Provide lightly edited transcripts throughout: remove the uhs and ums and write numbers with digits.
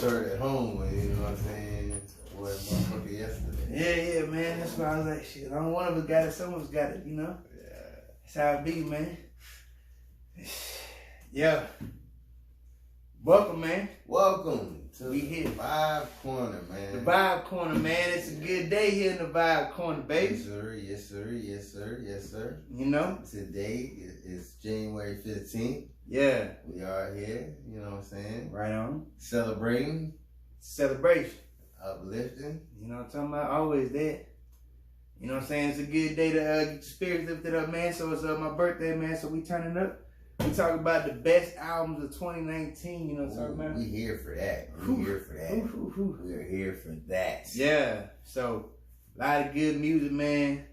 shirt at home, you know what I'm saying? What motherfucker yesterday. Yeah, man. That's why I was like, shit, I don't one of us got it, someone's got it, you know? Yeah. That's how it be, man. Yeah. Welcome, man. Welcome to We the here. Vibe Corner, man. The Vibe Corner, man. It's a good day here in the Vibe Corner, baby. Yes, sir. Yes, sir. Yes, sir. Yes, sir. You know? Today is January 15th. Yeah. We are here, you know what I'm saying? Right on. Celebrating, Celebration. uplifting. You know what I'm talking about? Always that. You know what I'm saying? It's a good day to get your spirits lifted up, man. So it's my birthday, man. So we turning up. We talk about the best albums of 2019. You know what I'm talking about? We here for that. We here for that. We are here for that. Yeah. So a lot of good music, man.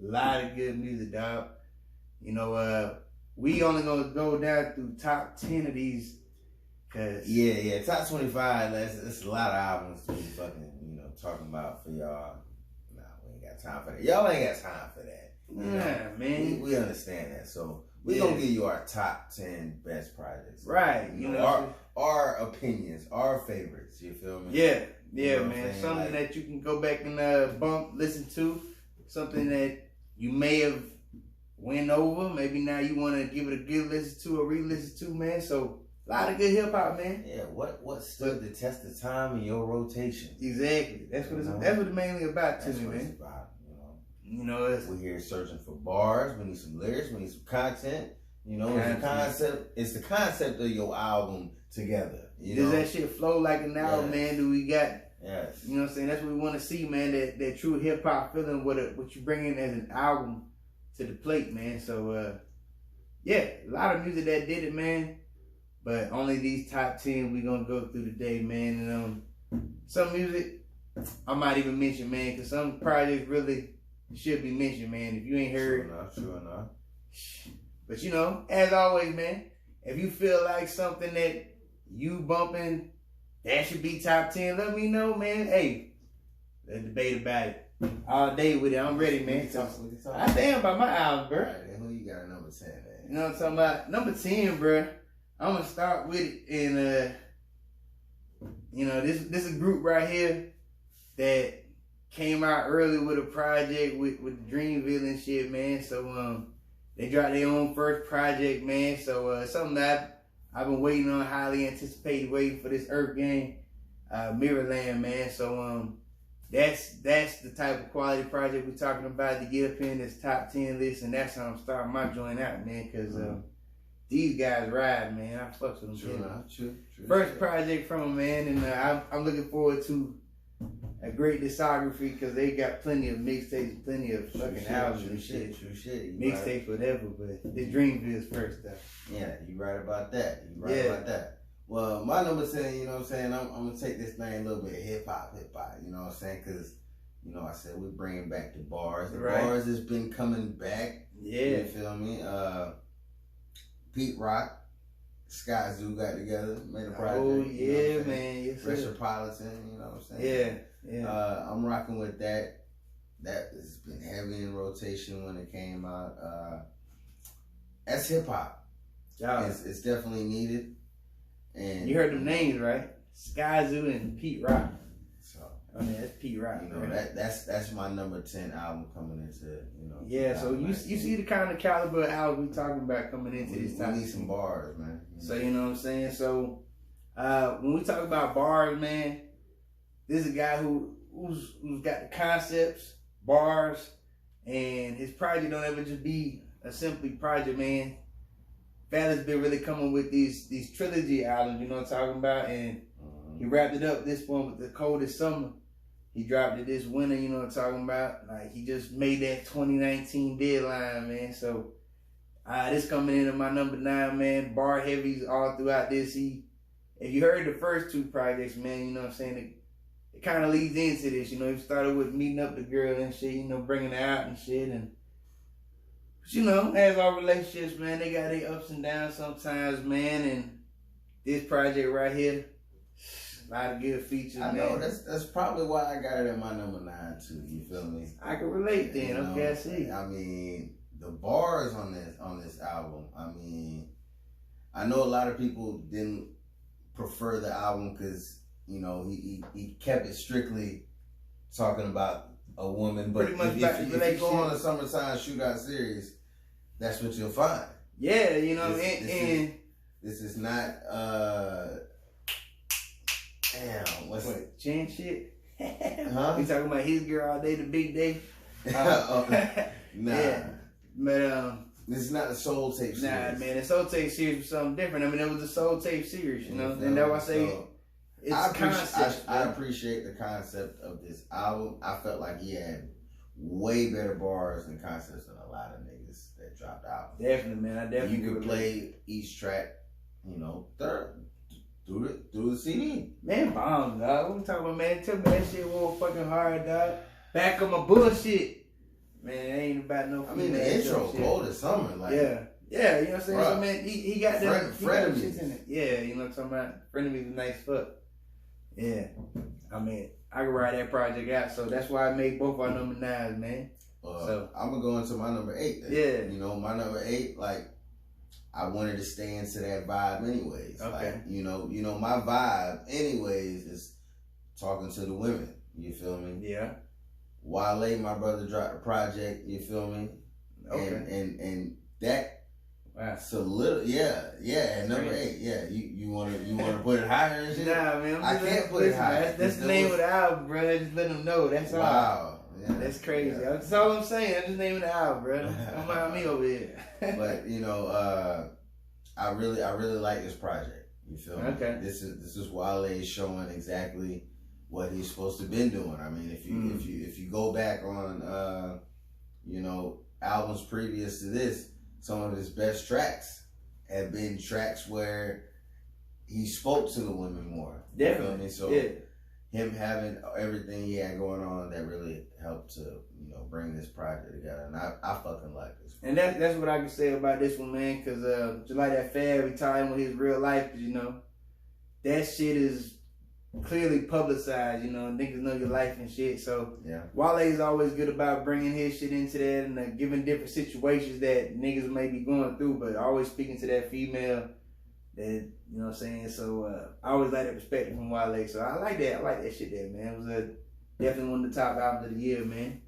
A lot of good music, dog. You know, we only gonna go down through top 10 of these, cause yeah, top 25. That's a lot of albums to be fucking, talking about for y'all. Nah, we ain't got time for that. Y'all ain't got time for that. Yeah, man. We understand that. So we gonna give you our top 10 best projects. Right. You know, our opinions, our favorites. You feel me? Yeah, You know man. Something that you can go back and listen to. Something that you may have went over. Maybe now you want to give it a good listen to or re-listen to, man. So a lot of good hip hop, man. Yeah. What stood the test of time in your rotation? Exactly. That's what it's mainly about to me, man. It's about, You know, we're here searching for bars. We need some lyrics. We need some content. You know, it's the concept. It's the concept of your album together. Does that shit flow like an album, man? Do we got? Yes. You know what I'm saying? That's what we want to see, man. That true hip hop feeling. What you bring in as an album to the plate, man. So yeah, a lot of music that did it, man. But only these top 10 we gonna go through today, man. And some music I might even mention, man, because some projects really should be mentioned, man. If you ain't heard, Sure enough. But you know, as always, man, if you feel like something that you bumping that should be top 10, let me know, man. Hey, let's debate about it all day with it. I'm ready, man. I stand by my album, bro. All right, then who you got at number 10, man? You know what I'm talking about? Number 10, bro. I'm gonna start with it, and this is a group right here that came out early with a project with Dreamville and shit, man. So they dropped their own first project, man. So something that I've been waiting on, highly anticipated, waiting for this Earth Gang, Mirrorland, man. So that's the type of quality project we're talking about to get up in this top 10 list, and that's how I'm starting my joint out, man. Cause these guys ride, man. I fucks with them. True. First project from them, man, and I'm looking forward to a great discography because they got plenty of mixtapes, plenty of fucking albums and shit. True shit. Mixtapes, whatever, but this Dreamville's first stuff. Yeah, you right about that. About that. Well, my number 10, you know what I'm saying, I'm going to take this thing a little bit hip hop, you know what I'm saying, because, I said we're bringing back the bars. The bars has been coming back. Yeah. You feel me? Pete Rock, Sky Zoo got together, made a project. Oh, yeah, man. Yes, Metropolitan, you know what I'm saying? Yeah. I'm rocking with that. That has been heavy in rotation when it came out. That's hip hop. Yeah. It's definitely needed. And you heard them names, right? Sky Zoo and Pete Rock. So I mean, that's Pete Rock. That's my number 10 album coming into, Yeah, so you see the kind of caliber of album we talking about coming into this time. We need some bars, man. So you know what I'm saying? So when we talk about bars, man, this is a guy who's got the concepts, bars, and his project don't ever just be a simply project, man. Fella's been really coming with these trilogy albums, you know what I'm talking about? And he wrapped it up this one with The Coldest Summer. He dropped it this winter, you know what I'm talking about? Like, he just made that 2019 deadline, man. So, this coming in at my number 9, man. Bar heavies all throughout this. If you heard the first two projects, man, you know what I'm saying? It kind of leads into this, you know. He started with meeting up the girl and shit, you know, bringing her out and shit. And, as our relationships, man, they got their ups and downs sometimes, man. And this project right here, a lot of good features, man. I know, that's probably why I got it at my number 9 too, you feel me? I can relate then, okay, I see. I mean, the bars on this album, I mean, I know a lot of people didn't prefer the album because you know, he kept it strictly talking about a woman. But if you go on a summertime shootout series, that's what you'll find. Yeah, you know, this is not damn, what's what, chin shit? Huh? We talking about his girl all day, the big day? Nah. Yeah. But this is not a Soul Tape series. Nah, man, the Soul Tape series was something different. I mean, it was a Soul Tape series, you know? And that's why I say I appreciate the concept of this album. I felt like he had way better bars and concepts than a lot of niggas that dropped out. Definitely, man. I definitely. You could play each track, you know, through the CD. Man, bombs, dog. What we talking about, man? Tell me that shit was fucking hard, dog. Back on my bullshit. Man, it ain't about no. I mean, the intro, Cold as Summer, like. Yeah, you know what I'm saying? So, man, he got them. Frenemies. In it. Yeah, you know what I'm talking about? Frenemies is nice fuck. Yeah. I mean, I can ride that project out, so that's why I made both our number 9s, man. So I'm gonna go into my number 8 then. Yeah. You know, my number 8, like, I wanted to stay into that vibe anyways. Okay. Like, you know, my vibe anyways is talking to the women. You feel me? Yeah. Wale, my brother, dropped a project. You feel me? Okay. And that. Wow. So little, yeah. Number 8, yeah. You wanna put it higher and shit? Nah, man. I can't put it higher. That's the name of the album, bro. Just let them know. That's all. Wow. Yeah, that's crazy. Yeah. That's all I'm saying. That's the name of the album, bro. Don't mind me over here. But you know, I really like this project. You feel me? Okay. This is Wale showing exactly what he's supposed to been doing. I mean, if you go back on you know, albums previous to this, some of his best tracks have been tracks where he spoke to the women more. Definitely. You know? So yeah. Him having everything he had going on, that really helped to, you know, bring this project together. And I fucking like this. And that's what I can say about this one, man. Cause just like that Fab, we tie in with his real life. Cause you know, that shit is clearly publicized. You know, niggas know your life and shit. So yeah, Wale is always good about bringing his shit into that and giving different situations that niggas may be going through, but always speaking to that female. That, you know what I'm saying? So I always like that perspective from Wale. So I like that. I like that shit there, man. It was definitely one of the top albums of the year, man.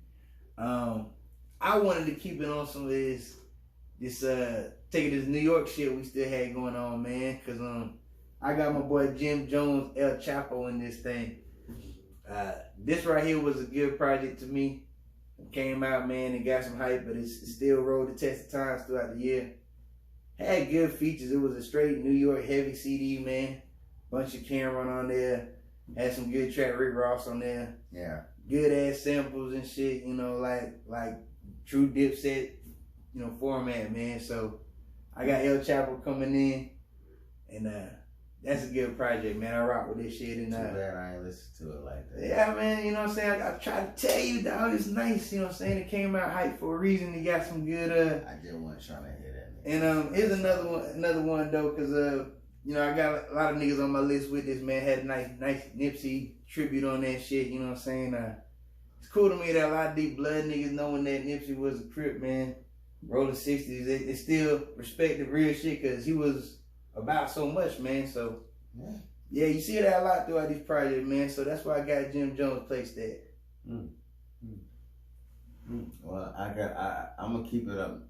I wanted to keep it on some of this taking this New York shit we still had going on, man. Cause I got my boy Jim Jones, El Chapo in this thing. This right here was a good project to me. It came out, man, and got some hype, but it still rode the test of times throughout the year. Had good features. It was a straight New York heavy CD, man. Bunch of Cameron on there. Had some good track, Rick Ross on there. Yeah. Good ass samples and shit, you know, like true Dipset, you know, format, man. So I got El Chapo coming in, and that's a good project, man. I rock with this shit. And too bad I ain't listen to it like that. Yeah, man, you know what I'm saying? I tried to tell you, dog, it's nice, you know what I'm saying? It came out hype for a reason. It got some good I just wasn't trying to hear that. And here's another one though, cause you know, I got a lot of niggas on my list with this, man. Had a nice Nipsey tribute on that shit, you know what I'm saying? It's cool to me that a lot of deep blood niggas knowing that Nipsey was a Crip, man. Rolling 60s, they still respect the real shit, cause he was about so much, man. So yeah, you see that a lot throughout this project, man. So that's why I got Jim Jones placed there. Well, I'm gonna keep it up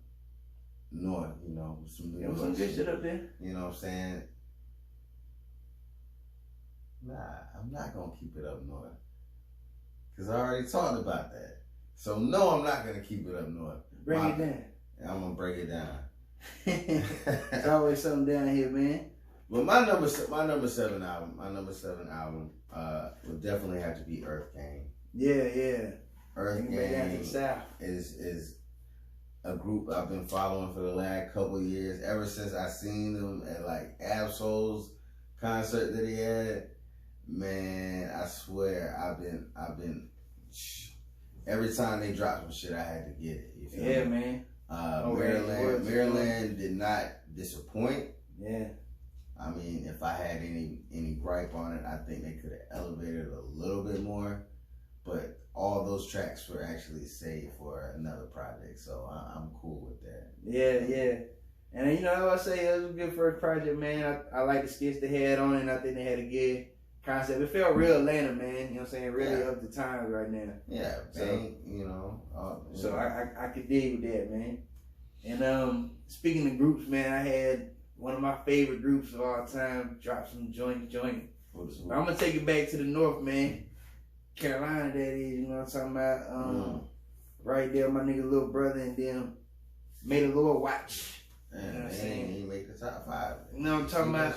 north, you know, with some New York some good shit up there. You know what I'm saying? Nah, I'm not gonna keep it up north, cause I already talked about that. So no, I'm not gonna keep it up north. Bring it down. I'm gonna break it down. There's always something down here, man. But my number 7 album would definitely have to be Earth Gang. Yeah. Earth Gang is a group I've been following for the last couple of years, ever since I seen them at like Absol's concert that he had. Man, I swear I've been every time they drop some shit, I had to get it. You feel me? Man. Maryland did not disappoint. Yeah. I mean, if I had any gripe on it, I think they could have elevated it a little bit more. But all those tracks were actually saved for another project, so I'm cool with that. Yeah. And you know, I say it was a good first project, man. I like the skits they had on it, and I think they had a concept. It felt real Atlanta, man. You know what I'm saying? Really up to times right now. Yeah, so, you know. So I could dig with that, man. And speaking of groups, man, I had one of my favorite groups of all time drop some joint. I'm gonna take it back to the north, man. Carolina, that is. You know what I'm talking about? Right there, my nigga little brother and them made a little watch. Man, you know what I'm saying? He make the top 5. You know what I'm talking about?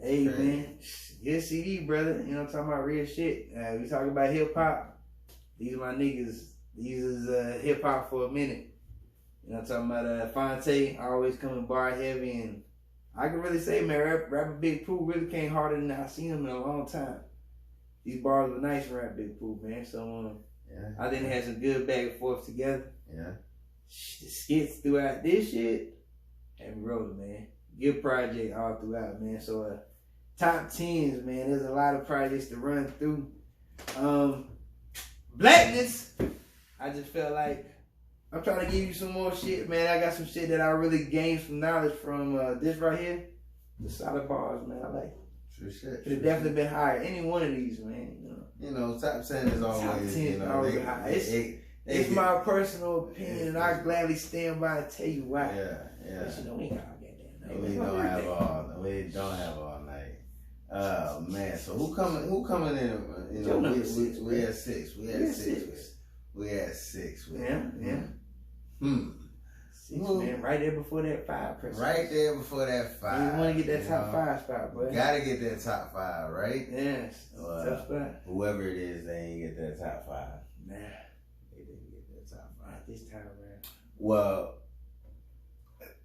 Hey, man. Good CD, brother. You know what I'm talking about? Real shit. We talking about hip hop. These are my niggas. These is hip hop for a minute. You know what I'm talking about? Fonte always coming bar heavy, and I can really say, man, rapper Big Pooh really came harder than I've seen him in a long time. These bars were nice for rap Big Pooh, man. So I think it had some good back and forth together. Yeah. The skits throughout this shit, and rolling, man. Good project all throughout, man. So top 10s, man. There's a lot of projects to run through. Blackness. I just felt like I'm trying to give you some more shit, man. I got some shit that I really gained some knowledge from this right here. The solid bars, man. I like. True shit. Could have definitely been higher. Any one of these, man. You know, top 10 is always. Top 10 you know, always high. It's my personal opinion, and I gladly stand by and tell you why. Yeah. But you know, we ain't got all that damn night. We don't have all night. Man. So who coming in? You know, we had 6. We had 6. Yeah. 6, man. Right there before that 5. Right there before that 5. You want to get that top 5 spot, boy. Gotta get that top 5, right? Yes. Tough spot. Whoever it is, they ain't get that top 5. Nah. They didn't get that top 5. Not this time, man. Well,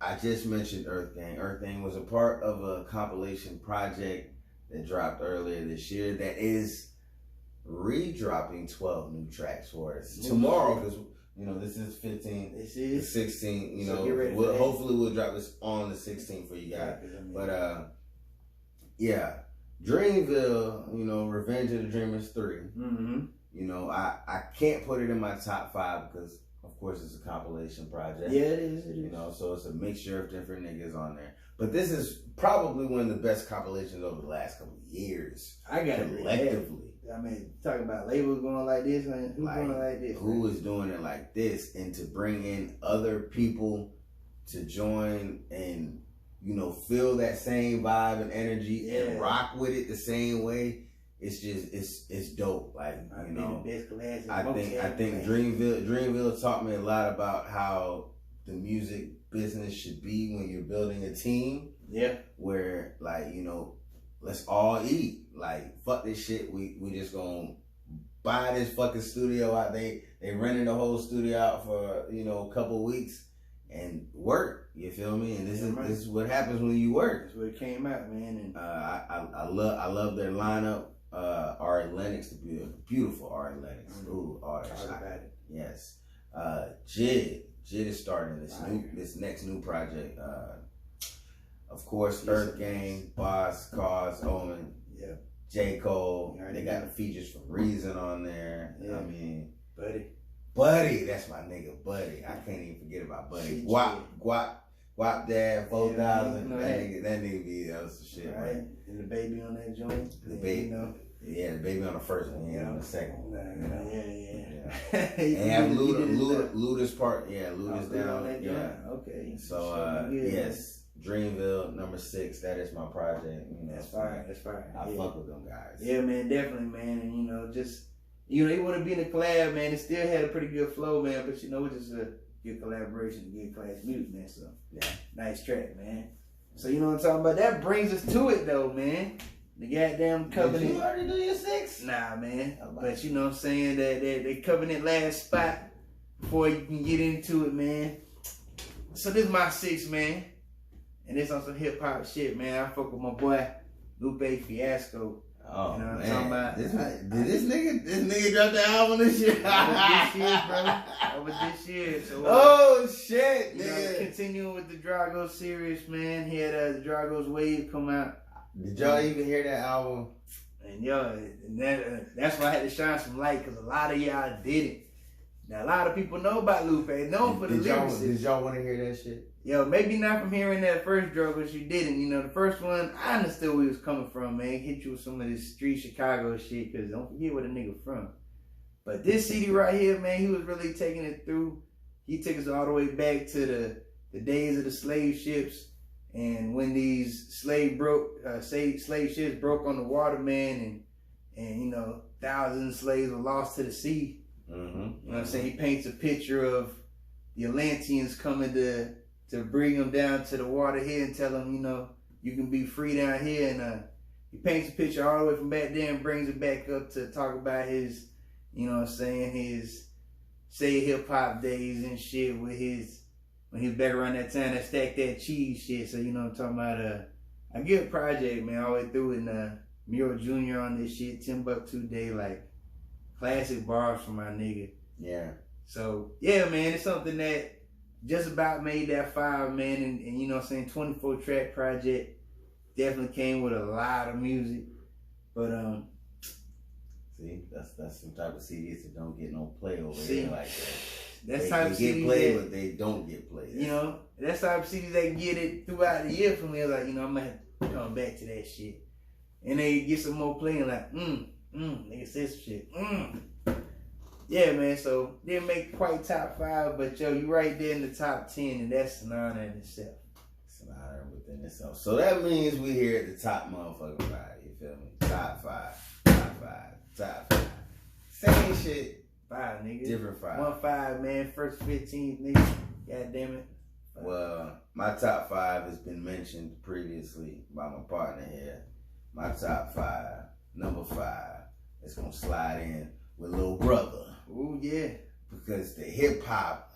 I just mentioned Earth Gang. Earth Gang was a part of a compilation project that dropped earlier this year that is re-dropping 12 new tracks for us tomorrow, because you know this is 15. This is 16. You know, hopefully we'll drop this on the 16th for you guys. But yeah, Dreamville. You know, Revenge of the Dreamers 3. Mm-hmm. You know, I can't put it in my top 5 because, of course, it's a compilation project. Yeah, it is. You know, so it's a mixture of different niggas on there. But this is probably one of the best compilations over the last couple of years. I got it collectively. I mean, talking about labels going like this, man. Who's going like this? Who is doing it like this? And to bring in other people to join and, you know, feel that same vibe and energy and rock with it the same way. It's just it's dope. Like, you know, I think Dreamville taught me a lot about how the music business should be when you're building a team. Yeah. Where, like, you know, let's all eat. Like, fuck this shit. We just gonna buy this fucking studio out. They rented the whole studio out for, you know, a couple weeks and work. You feel me? And this is what happens when you work. That's what it came out, man. And I love their lineup. Ari Lennox, the beautiful Ari Lennox. Ooh, Ari. Yes. Jid is starting this next new project. Of course, Earth Gang, Boss, Cause, Omen, J. Cole. They got the features from Reason on there. Yeah. I mean, Buddy, that's my nigga, Buddy. I can't even forget about Buddy. Guap Dad, 4,000. That nigga be some shit, right? And the baby on that joint. The baby, yeah, the baby on the first one, on the second one. Yeah. And have Luda's part, Luda's down. Yeah. Okay. So yes. Dreamville, number 6. That is my project. You know, that's fine. I fuck with them guys. Yeah, man, definitely, man. And you know, they want to be in a collab, man. It still had a pretty good flow, man. But you know, it's just a good collaboration, good class music, man. So nice track, man. So you know what I'm talking about. That brings us to it, though, man. The goddamn Covenant. Did you already do your 6? Nah, man. But you know what I'm saying, that they Covenant last spot before you can get into it, man. So this is my 6, man. And it's on some hip hop shit, man. I fuck with my boy Lupe Fiasco. Oh, you know what man. I'm talking about? Did this nigga drop the album this year? Over this year. So, oh shit, nigga. Continuing with the Drago series, man. He had the Drago's Wave come out. Did y'all even hear that album? And that's why I had to shine some light, because a lot of y'all didn't. Now, a lot of people know about Lupe. Known for the lyrics. Did y'all want to hear that shit? Yo, maybe not from hearing that first drug, but you didn't. You know, the first one, I understood where he was coming from, man. Hit you with some of this street Chicago shit, because don't forget where the nigga from. But this CD right here, man, he was really taking it through. He took us all the way back to the days of the slave ships, and when these slave ships broke on the water, man, and you know, thousands of slaves were lost to the sea. You know what I'm saying? He paints a picture of the Atlanteans coming to bring them down to the water here and tell them, you know, you can be free down here. And he paints a picture all the way from back there and brings it back up to talk about his, you know what I'm saying, his say hip hop days and shit with his, when he was back around that time that Stack That Cheese shit. So, you know what I'm talking about? I get Project, man, all the way through, and Muro Jr. on this shit, Timbuktu Day, like classic bars from my nigga. Yeah. So, yeah, man, it's something that just about made that 5, man, and you know what I'm saying, 24 track project. Definitely came with a lot of music. But see, that's some type of CDs that don't get no play over here like that. That's type of CDs CDs get played, that, but they don't get played. You know, that's type of CDs that get it throughout the year for me. Like, you know, I'm gonna have to come back to that shit. And they get some more playing like, nigga said some shit. Yeah, man, so didn't make quite top 5, but yo, you right there in the top 10, and that's an honor in itself. It's an honor within itself. So that means we here at the top motherfucking 5, you feel me? Top 5. Same shit. 5, nigga. Different 5. 1 5, man. First 15, nigga. God damn it. 5. Well, my top 5 has been mentioned previously by my partner here. My top 5, number 5, is gonna slide in with Lil Brother. Ooh, yeah. Because the hip hop